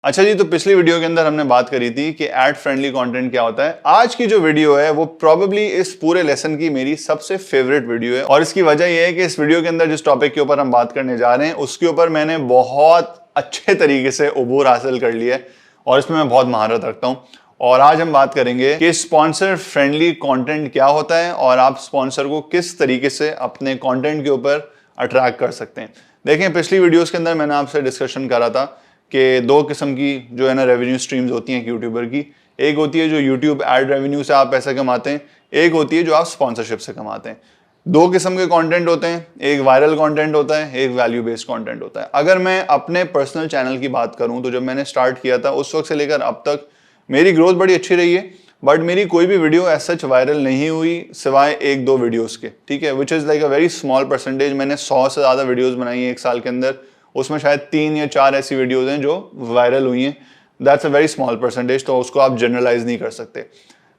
अच्छा जी, तो पिछली वीडियो के अंदर हमने बात करी थी कि एड फ्रेंडली कंटेंट क्या होता है। आज की जो वीडियो है वो प्रोबेबली इस पूरे लेसन की मेरी सबसे फेवरेट वीडियो है और इसकी वजह यह है कि इस वीडियो के अंदर जिस टॉपिक के ऊपर हम बात करने जा रहे हैं उसके ऊपर मैंने बहुत अच्छे तरीके से उबूर हासिल कर लिया है और इसमें मैं बहुत महारत रखता हूँ। और आज हम बात करेंगे कि स्पॉन्सर फ्रेंडली कंटेंट क्या होता है और आप स्पॉन्सर को किस तरीके से अपने कंटेंट के ऊपर अट्रैक्ट कर सकते हैं। देखें, पिछली वीडियोस के अंदर मैंने आपसे डिस्कशन करा था कि दो किस्म की जो है ना रेवेन्यू स्ट्रीम्स होती हैं यूट्यूबर की। एक होती है जो यूट्यूब एड रेवेन्यू से आप पैसा कमाते हैं, एक होती है जो आप स्पॉन्सरशिप से कमाते हैं। दो किस्म के कंटेंट होते हैं, एक वायरल कंटेंट होता है, एक वैल्यू बेस्ड कंटेंट होता है। अगर मैं अपने पर्सनल चैनल की बात करूं तो जब मैंने स्टार्ट किया था उस वक्त से लेकर अब तक मेरी ग्रोथ बड़ी अच्छी रही है, बट मेरी कोई भी वीडियो एज सच वायरल नहीं हुई सिवाय एक दो वीडियोस के, ठीक है, which is like a very small percentage. मैंने 100 से ज़्यादा वीडियोस बनाई हैं एक साल के अंदर, उसमें शायद 3 या 4 ऐसी वीडियोस हैं जो वायरल हुई हैं। That's a very small percentage, तो उसको आप जनरलाइज नहीं कर सकते।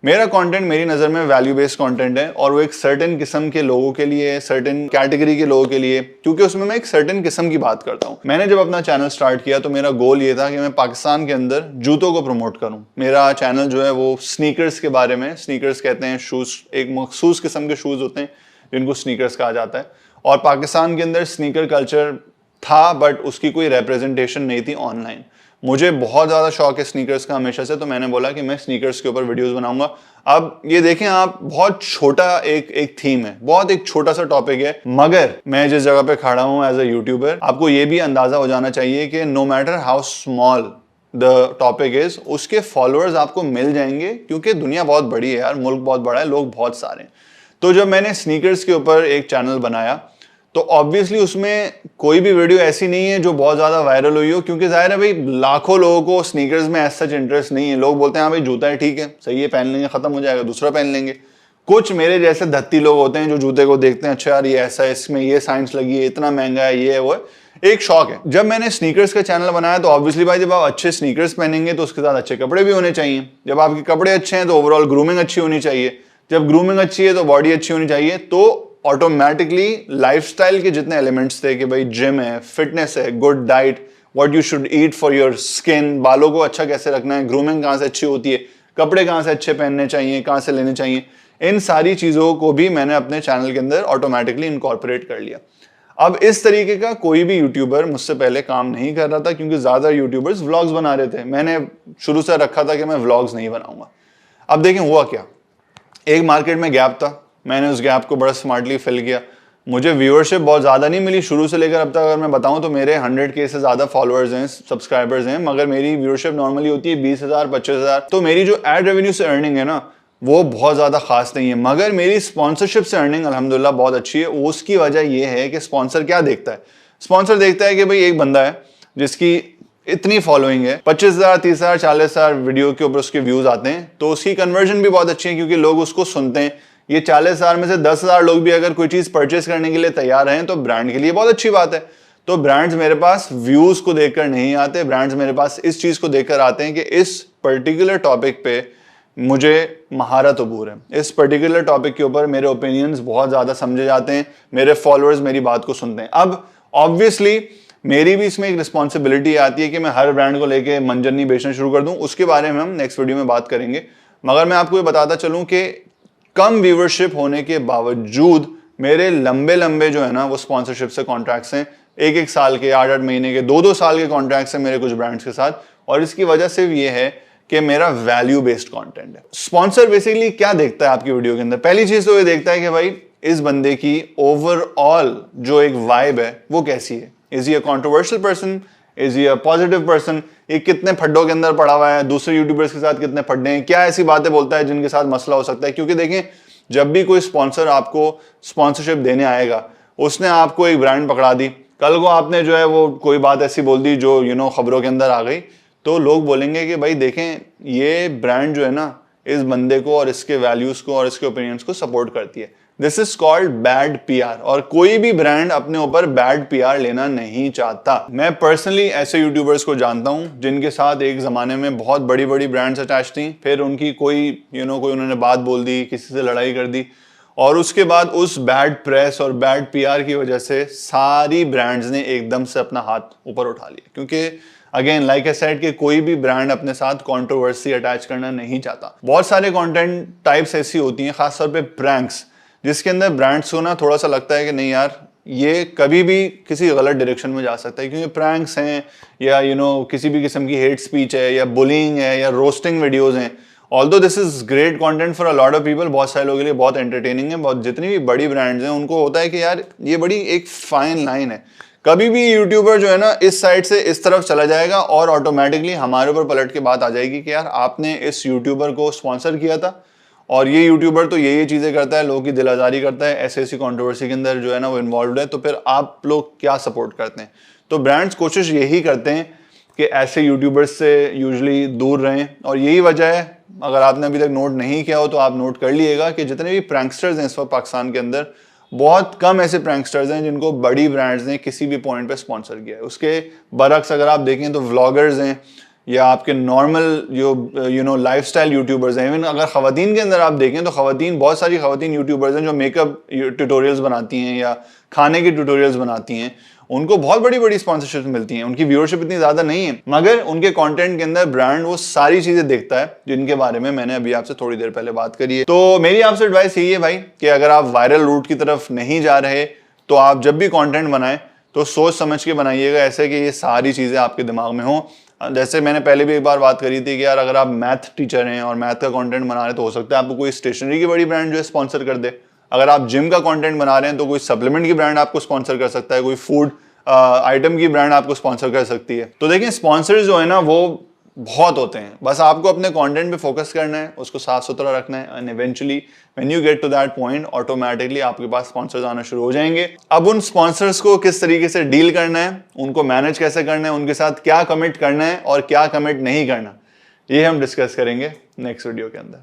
मेरा कंटेंट मेरी नज़र में वैल्यू बेस्ड कंटेंट है और वो एक सर्टेन किस्म के लोगों के लिए, सर्टेन कैटेगरी के लोगों के लिए, क्योंकि उसमें मैं एक सर्टेन किस्म की बात करता हूँ। मैंने जब अपना चैनल स्टार्ट किया तो मेरा गोल ये था कि मैं पाकिस्तान के अंदर जूतों को प्रमोट करूँ। मेरा चैनल जो है वो स्नीकर्स के बारे में, स्नीकर्स कहते हैं शूज़, एक मखसूस किस्म के शूज़ होते हैं जिनको स्नीकर्स कहा जाता है, और पाकिस्तान के अंदर स्नीकर कल्चर था बट उसकी कोई रिप्रेजेंटेशन नहीं थी ऑनलाइन। मुझे बहुत ज़्यादा शौक है स्नीकर्स का हमेशा से, तो मैंने बोला कि मैं स्नीकर्स के ऊपर वीडियोस बनाऊंगा। अब ये देखें आप, बहुत छोटा एक थीम है, बहुत एक छोटा सा टॉपिक है, मगर मैं जिस जगह पे खड़ा हूं एज अ यूट्यूबर, आपको ये भी अंदाजा हो जाना चाहिए कि no matter how small the topic is, उसके फॉलोअर्स आपको मिल जाएंगे, क्योंकि दुनिया बहुत बड़ी है यार, मुल्क बहुत बड़ा है, लोग बहुत सारे हैं। तो जब मैंने स्नीकर्स के ऊपर एक चैनल बनाया तो ऑब्वियसली उसमें कोई भी वीडियो ऐसी नहीं है जो बहुत ज्यादा वायरल हुई हो, क्योंकि जाहिर है भाई लाखों लोगों को स्नीकर्स में एज सच इंटरेस्ट नहीं है। लोग बोलते हैं हाँ भाई जूता है, ठीक है, सही है, पहन लेंगे, खत्म हो जाएगा, दूसरा पहन लेंगे। कुछ मेरे जैसे धत्ती लोग होते हैं जो जूते को देखते हैं, अच्छा यार ये ऐसा है, इसमें ये साइंस लगी है, इतना महंगा है, ये है वो है, एक शौक है। जब मैंने स्नीकर्स का चैनल बनाया तो ऑब्वियसली भाई जब आप अच्छे स्नीकर्स पहनेंगे तो उसके साथ अच्छे कपड़े भी होने चाहिए। जब आपके कपड़े अच्छे हैं तो ओवरऑल ग्रूमिंग अच्छी होनी चाहिए। जब ग्रूमिंग अच्छी है तो बॉडी अच्छी होनी चाहिए। तो ऑटोमेटिकली लाइफस्टाइल के जितने एलिमेंट्स थे कि भाई जिम है, फिटनेस है, good diet, what you should eat for your skin, बालों को अच्छा कैसे रखना है, ग्रूमिंग कहाँ से अच्छी होती है, कपड़े कहाँ से अच्छे पहनने चाहिए, कहाँ से लेने चाहिए, इन सारी चीज़ों को भी मैंने अपने चैनल के अंदर ऑटोमेटिकली इनकॉर्पोरेट कर लिया। अब इस तरीके का कोई भी यूट्यूबर मुझसे पहले काम नहीं कर रहा था, क्योंकि ज़्यादा यूट्यूबर्स व्लॉग्स बना रहे थे। मैंने शुरू से रखा था कि मैं व्लॉग्स नहीं बनाऊंगा। अब देखें हुआ क्या, एक मार्केट में गैप था, मैंने उस गैप को बड़ा स्मार्टली फिल किया। मुझे व्यूअरशिप बहुत ज़्यादा नहीं मिली शुरू से लेकर अब तक। अगर मैं बताऊं तो मेरे 100K से ज़्यादा फॉलोअर्स हैं, सब्सक्राइबर्स हैं, मगर मेरी व्यूअरशिप नॉर्मली होती है 20,000 25,000। तो मेरी जो एड रेवेन्यू से अर्निंग है ना वो बहुत ज़्यादा खास नहीं है, मगर मेरी स्पॉन्सरशिप से अर्निंग अल्हम्दुलिल्लाह बहुत अच्छी है। उसकी वजह यह है कि स्पॉन्सर क्या देखता है, स्पॉन्सर देखता है कि भाई एक बंदा है जिसकी इतनी फॉलोइंग है, 25,000 30,000 40,000 वीडियो के ऊपर उसके व्यूज आते हैं, तो उसकी कन्वर्जन भी बहुत अच्छी है क्योंकि लोग उसको सुनते हैं। ये 40,000 में से 10,000 लोग भी अगर कोई चीज परचेस करने के लिए तैयार हैं तो ब्रांड के लिए बहुत अच्छी बात है। तो ब्रांड्स मेरे पास व्यूज को देखकर नहीं आते, ब्रांड्स मेरे पास इस चीज को देखकर आते हैं कि इस पर्टिकुलर टॉपिक पे मुझे महारत अबूर है, इस पर्टिकुलर टॉपिक के ऊपर मेरे ओपिनियंस बहुत ज्यादा समझे जाते हैं, मेरे फॉलोअर्स मेरी बात को सुनते हैं। अब ऑब्वियसली मेरी भी इसमें एक रिस्पॉन्सिबिलिटी आती है कि मैं हर ब्रांड को लेके मंजर नहीं बेचना शुरू कर दूं, उसके बारे में हम नेक्स्ट वीडियो में बात करेंगे। मगर मैं आपको ये बताता चलूं कि कम व्यूअरशिप होने के बावजूद मेरे लंबे लंबे जो है ना वो स्पॉन्सरशिप से कॉन्ट्रैक्ट्स हैं, 1-1 साल के, 8-8 महीने के, 2-2 साल के कॉन्ट्रैक्ट्स हैं मेरे कुछ ब्रांड्स के साथ। और इसकी वजह सिर्फ ये है कि मेरा वैल्यू बेस्ड कंटेंट है। स्पॉन्सर बेसिकली क्या देखता है आपकी वीडियो के अंदर, पहली चीज तो ये देखता है कि भाई इस बंदे की ओवरऑल जो एक वाइब है वो कैसी है। Is he a controversial person, is he a positive person, ये कितने फड्डों के अंदर पड़ा हुआ है, दूसरे यूट्यूबर्स के साथ कितने फड्डे हैं, क्या ऐसी बातें बोलता है जिनके साथ मसला हो सकता है। क्योंकि देखें, जब भी कोई स्पॉन्सर आपको स्पॉन्सरशिप देने आएगा, उसने आपको एक ब्रांड पकड़ा दी, कल को आपने जो है वो कोई बात ऐसी बोल दी जो खबरों के अंदर आ गई, तो लोग बोलेंगे कि भाई देखें ये ब्रांड जो है ना इस बंदे को और इसके वैल्यूज को और इसके ओपिनियंस को सपोर्ट करती है। This is called bad PR, और कोई भी ब्रांड अपने ऊपर बैड पीआर लेना नहीं चाहता। मैं पर्सनली ऐसे यूट्यूबर्स को जानता हूं जिनके साथ एक जमाने में बहुत बड़ी बड़ी ब्रांड्स अटैच थी, फिर उनकी कोई कोई उन्होंने बात बोल दी, किसी से लड़ाई कर दी, और उसके बाद उस बैड प्रेस और बैड पीआर की वजह से सारी ब्रांड्स ने एकदम से अपना हाथ ऊपर उठा लिया। क्योंकि अगेन लाइक आई सेड कि कोई भी ब्रांड अपने साथ कंट्रोवर्सी अटैच करना नहीं चाहता। बहुत सारे कंटेंट टाइप्स ऐसी होती हैं, खासतौर पे प्रैंक्स, जिसके अंदर ब्रांड्स को ना थोड़ा सा लगता है कि नहीं यार ये कभी भी किसी गलत डायरेक्शन में जा सकता है, क्योंकि प्रैंक्स हैं या किसी भी किस्म की हेट स्पीच है या बुलिंग है या रोस्टिंग वीडियोस हैं। Although this is great content for a lot of people, बहुत सारे लोगों के लिए बहुत एंटरटेनिंग है। बहुत जितनी भी बड़ी ब्रांड्स हैं उनको होता है कि यार ये बड़ी एक फाइन लाइन है, कभी भी यूट्यूबर जो है ना इस साइड से इस तरफ चला जाएगा और ऑटोमेटिकली हमारे ऊपर पलट के बात आ जाएगी कि यार आपने इस यूट्यूबर को स्पॉन्सर किया था और ये यूट्यूबर तो ये चीजें करता है, लोगों की दिल आजारी करता है, ऐसी कंट्रोवर्सी के अंदर जो है ना वो इन्वॉल्व है, तो फिर आप लोग क्या सपोर्ट करते हैं? तो ब्रांड्स कोशिश यही करते हैं कि ऐसे यूट्यूबर्स से यूजुअली दूर रहें, और यही वजह है, अगर आपने अभी तक नोट नहीं किया हो तो आप नोट कर लीजिएगा कि जितने भी प्रैंकस्टर्स हैं इस वक्त पाकिस्तान के अंदर, बहुत कम ऐसे प्रैंकस्टर्स हैं जिनको बड़ी ब्रांड्स ने किसी भी पॉइंट पे स्पॉन्सर किया है। उसके बरक्स अगर आप देखें तो व्लॉगर्स हैं या आपके नॉर्मल जो लाइफस्टाइल यूट्यूबर्स हैं, इवन अगर खवातीन के अंदर आप देखें तो बहुत सारी खवातीन यूट्यूबर्स हैं जो मेकअप ट्यूटोरियल्स बनाती हैं या खाने के ट्यूटोरियल्स बनाती हैं, उनको बहुत बड़ी बड़ी स्पॉन्सरशिप मिलती हैं। उनकी व्यूअरशिप इतनी ज्यादा नहीं है, मगर उनके कंटेंट के अंदर ब्रांड वो सारी चीजें देखता है जिनके बारे में मैंने अभी आपसे थोड़ी देर पहले बात करी है। तो मेरी आपसे एडवाइस यही है भाई कि अगर आप वायरल रूट की तरफ नहीं जा रहे तो आप जब भी कंटेंट बनाएं तो सोच समझ के बनाइएगा, ऐसे कि ये सारी चीजें आपके दिमाग में हो। जैसे मैंने पहले भी एक बार बात करी थी कि यार अगर आप मैथ टीचर हैं और मैथ का कंटेंट बना रहे हैं तो हो सकता है आपको कोई स्टेशनरी की बड़ी ब्रांड जो है स्पॉन्सर कर दे। अगर आप जिम का कंटेंट बना रहे हैं तो कोई सप्लीमेंट की ब्रांड आपको स्पॉन्सर कर सकता है, कोई फूड आइटम की ब्रांड आपको स्पॉन्सर कर सकती है। तो देखिए स्पॉन्सर्स जो है ना वो बहुत होते हैं, बस आपको अपने कंटेंट पे फोकस करना है, उसको साफ सुथरा रखना है, and eventually when you get to that point automatically आपके पास स्पॉन्सर्स आना शुरू हो जाएंगे। अब उन स्पॉन्सर्स को किस तरीके से डील करना है, उनको मैनेज कैसे करना है, उनके साथ क्या कमिट करना है और क्या कमिट नहीं करना, ये हम डिस्कस करेंगे नेक्स्ट वीडियो के अंदर।